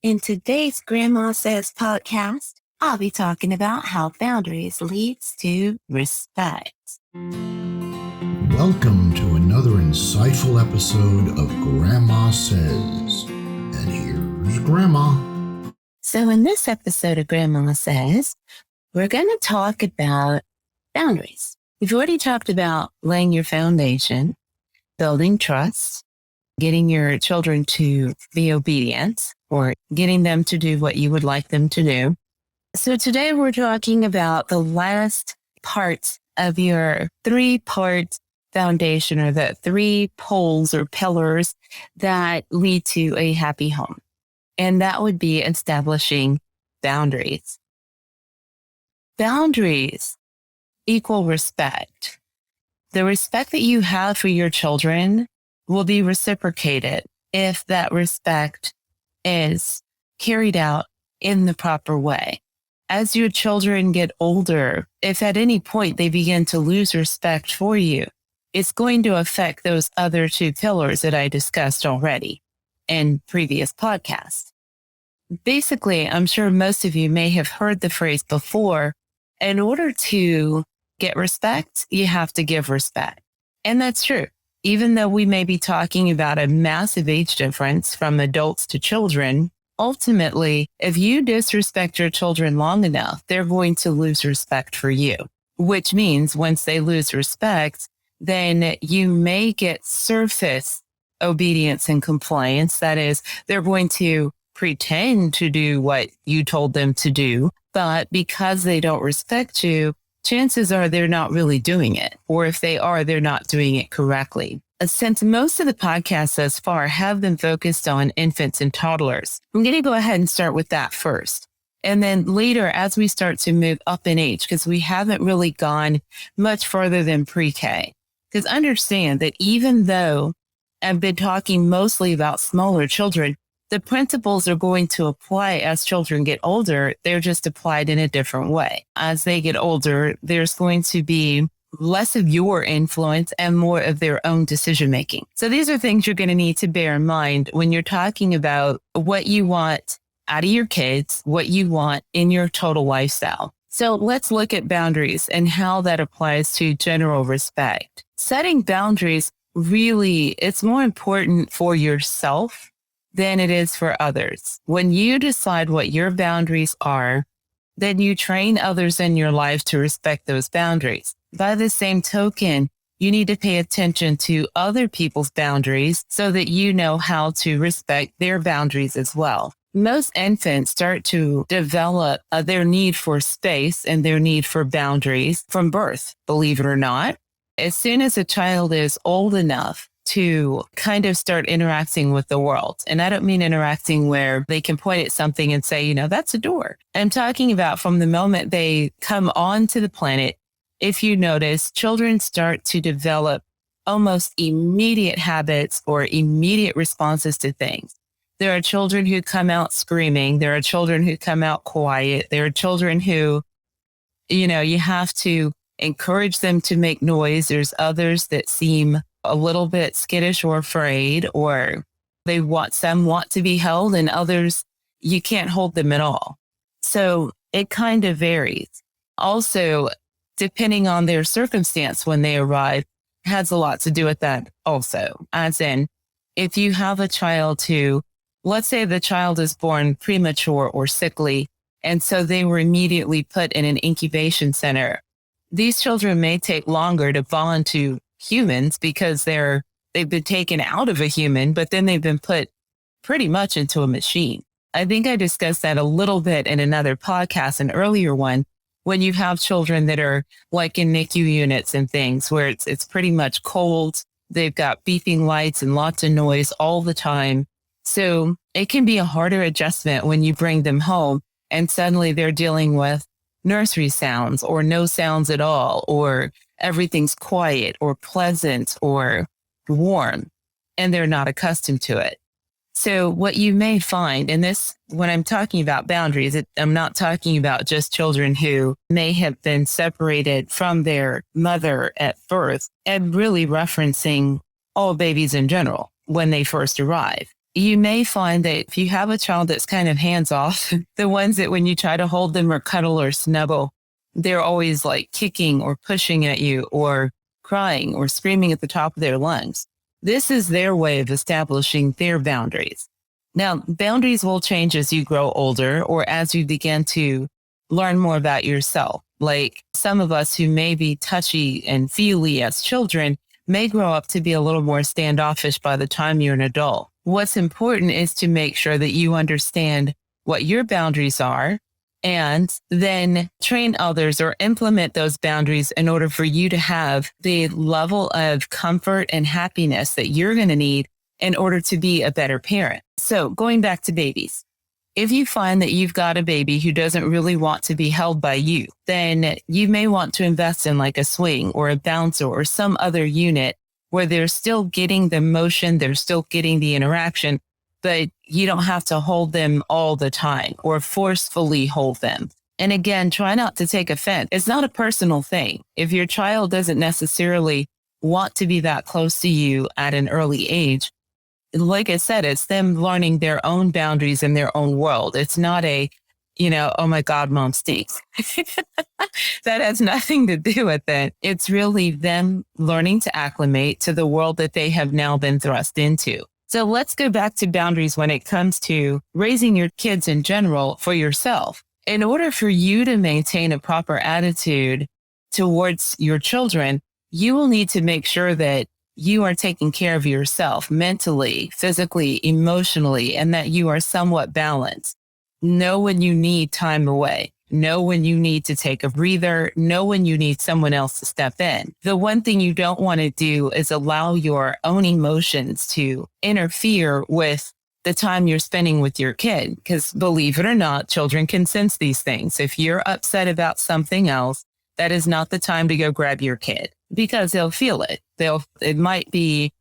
In today's Grandma Says podcast, I'll be talking about how boundaries leads to respect. Welcome to another insightful episode of Grandma Says. And here's Grandma. So in this episode of Grandma Says, we're going to talk about boundaries. We've already talked about laying your foundation, building trust, getting your children to be obedient, or getting them to do what you would like them to do. So today we're talking about the last part of your 3-part foundation, or the 3 poles or pillars that lead to a happy home. And that would be establishing boundaries. Boundaries equal respect. The respect that you have for your children will be reciprocated if that respect is carried out in the proper way. As your children get older, if at any point they begin to lose respect for you, it's going to affect those other 2 pillars that I discussed already in previous podcasts. Basically, I'm sure most of you may have heard the phrase before, in order to get respect, you have to give respect. And that's true. Even though we may be talking about a massive age difference from adults to children, ultimately, if you disrespect your children long enough, they're going to lose respect for you, which means once they lose respect, then you may get surface obedience and compliance. That is, they're going to pretend to do what you told them to do, but because they don't respect you, chances are they're not really doing it. Or if they are, they're not doing it correctly. Since most of the podcasts thus far have been focused on infants and toddlers, I'm going to go ahead and start with that first. And then later, as we start to move up in age, because we haven't really gone much further than pre-K. Because understand that even though I've been talking mostly about smaller children, the principles are going to apply as children get older. They're just applied in a different way. As they get older, there's going to be less of your influence and more of their own decision making. So these are things you're going to need to bear in mind when you're talking about what you want out of your kids, what you want in your total lifestyle. So let's look at boundaries and how that applies to general respect. Setting boundaries, really, it's more important for yourself than it is for others. When you decide what your boundaries are, then you train others in your life to respect those boundaries. By the same token, you need to pay attention to other people's boundaries so that you know how to respect their boundaries as well. Most infants start to develop their need for space and their need for boundaries from birth, believe it or not. As soon as a child is old enough to kind of start interacting with the world. And I don't mean interacting where they can point at something and say, that's a door. I'm talking about from the moment they come onto the planet. If you notice, children start to develop almost immediate habits or immediate responses to things. There are children who come out screaming. There are children who come out quiet. There are children who, you have to encourage them to make noise. There's others that seem a little bit skittish or afraid, or some want to be held, and others, you can't hold them at all. So it kind of varies. Also, depending on their circumstance when they arrive, has a lot to do with that also. As in, if you have a child who, let's say the child is born premature or sickly, and so they were immediately put in an incubation center, these children may take longer to bond to humans because they've been taken out of a human, but then they've been put pretty much into a machine. I think I discussed that a little bit in another podcast, an earlier one, when you have children that are like in NICU units and things where it's pretty much cold. They've got beeping lights and lots of noise all the time. So it can be a harder adjustment when you bring them home and suddenly they're dealing with nursery sounds or no sounds at all, or everything's quiet or pleasant or warm, and they're not accustomed to it. So what you may find, and this, when I'm talking about boundaries, I'm not talking about just children who may have been separated from their mother at birth, and really referencing all babies in general when they first arrive. You may find that if you have a child that's kind of hands off, the ones that when you try to hold them or cuddle or snuggle, they're always like kicking or pushing at you or crying or screaming at the top of their lungs. This is their way of establishing their boundaries. Now, boundaries will change as you grow older or as you begin to learn more about yourself. Like some of us who may be touchy and feely as children may grow up to be a little more standoffish by the time you're an adult. What's important is to make sure that you understand what your boundaries are and then train others or implement those boundaries in order for you to have the level of comfort and happiness that you're going to need in order to be a better parent. So going back to babies, if you find that you've got a baby who doesn't really want to be held by you, then you may want to invest in like a swing or a bouncer or some other unit where they're still getting the motion, they're still getting the interaction, but you don't have to hold them all the time or forcefully hold them. And again, try not to take offense. It's not a personal thing. If your child doesn't necessarily want to be that close to you at an early age, like I said, it's them learning their own boundaries in their own world. It's not a, oh my God, mom stinks. That has nothing to do with it. It's really them learning to acclimate to the world that they have now been thrust into. So let's go back to boundaries when it comes to raising your kids in general for yourself. In order for you to maintain a proper attitude towards your children, you will need to make sure that you are taking care of yourself mentally, physically, emotionally, and that you are somewhat balanced. Know when you need time away. Know when you need to take a breather. Know when you need someone else to step in. The one thing you don't want to do is allow your own emotions to interfere with the time you're spending with your kid. Because believe it or not, children can sense these things. If you're upset about something else, that is not the time to go grab your kid because they'll feel it. It might be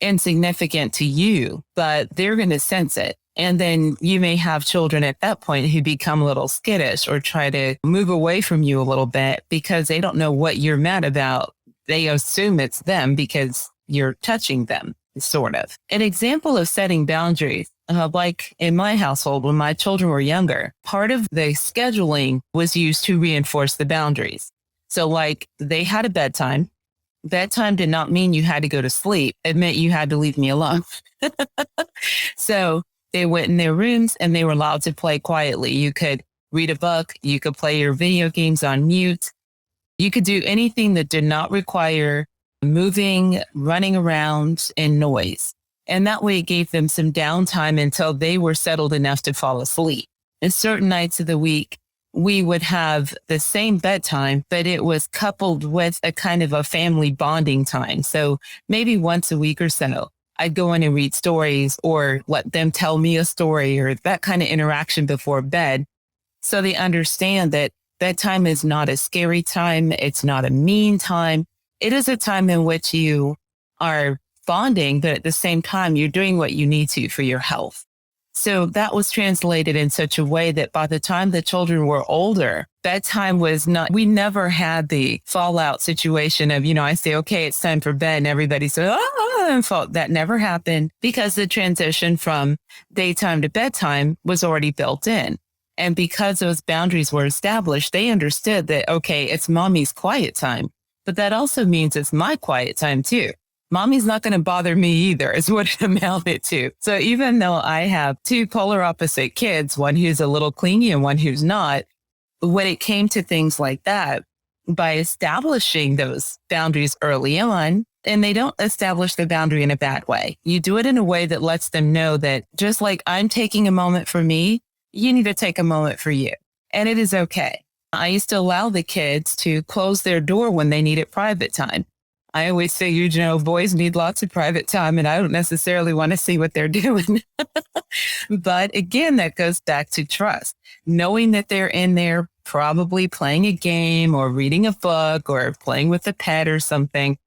insignificant to you, but they're going to sense it. And then you may have children at that point who become a little skittish or try to move away from you a little bit because they don't know what you're mad about. They assume it's them because you're touching them, sort of. An example of setting boundaries, like in my household when my children were younger, part of the scheduling was used to reinforce the boundaries. So like they had a bedtime. Bedtime did not mean you had to go to sleep. It meant you had to leave me alone. So they went in their rooms and they were allowed to play quietly. You could read a book. You could play your video games on mute. You could do anything that did not require moving, running around, and noise. And that way it gave them some downtime until they were settled enough to fall asleep. And certain nights of the week, we would have the same bedtime, but it was coupled with a kind of a family bonding time. So maybe once a week or so, I'd go in and read stories or let them tell me a story or that kind of interaction before bed. So they understand that bedtime is not a scary time. It's not a mean time. It is a time in which you are bonding, but at the same time, you're doing what you need to for your health. So that was translated in such a way that by the time the children were older, bedtime was not, we never had the fallout situation of, I say, okay, it's time for bed. And everybody said, that never happened because the transition from daytime to bedtime was already built in. And because those boundaries were established, they understood that, okay, it's mommy's quiet time, but that also means it's my quiet time too. Mommy's not going to bother me either, is what it amounted to. So even though I have two polar opposite kids, one who's a little clingy and one who's not, when it came to things like that, by establishing those boundaries early on, and they don't establish the boundary in a bad way. You do it in a way that lets them know that just like I'm taking a moment for me, you need to take a moment for you. And it is okay. I used to allow the kids to close their door when they needed private time. I always figured, boys need lots of private time and I don't necessarily want to see what they're doing. But again, that goes back to trust, knowing that they're in there probably playing a game or reading a book or playing with a pet or something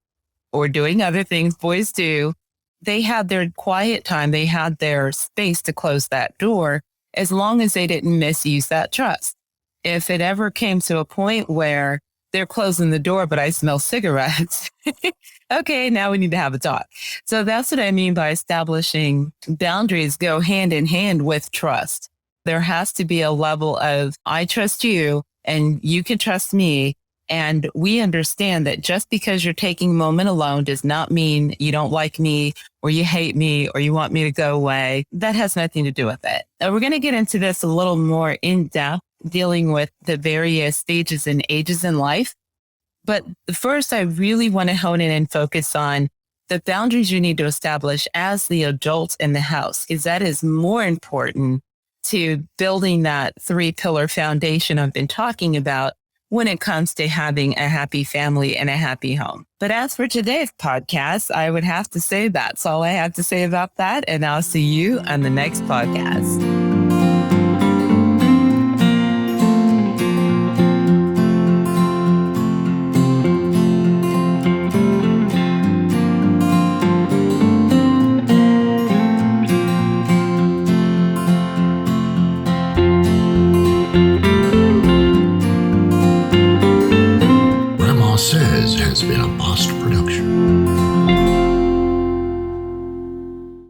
or doing other things boys do. They had their quiet time. They had their space to close that door as long as they didn't misuse that trust. If it ever came to a point where they're closing the door, but I smell cigarettes. Okay, now we need to have a talk. So that's what I mean by establishing boundaries go hand in hand with trust. There has to be a level of, I trust you and you can trust me. And we understand that just because you're taking a moment alone does not mean you don't like me or you hate me or you want me to go away. That has nothing to do with it. Now, we're going to get into this a little more in depth, dealing with the various stages and ages in life. But first, I really want to hone in and focus on the boundaries you need to establish as the adult in the house, because that is more important to building that 3-pillar foundation I've been talking about when it comes to having a happy family and a happy home. But as for today's podcast, I would have to say that's all I have to say about that. And I'll see you on the next podcast. Grandma Says has been a Boss production.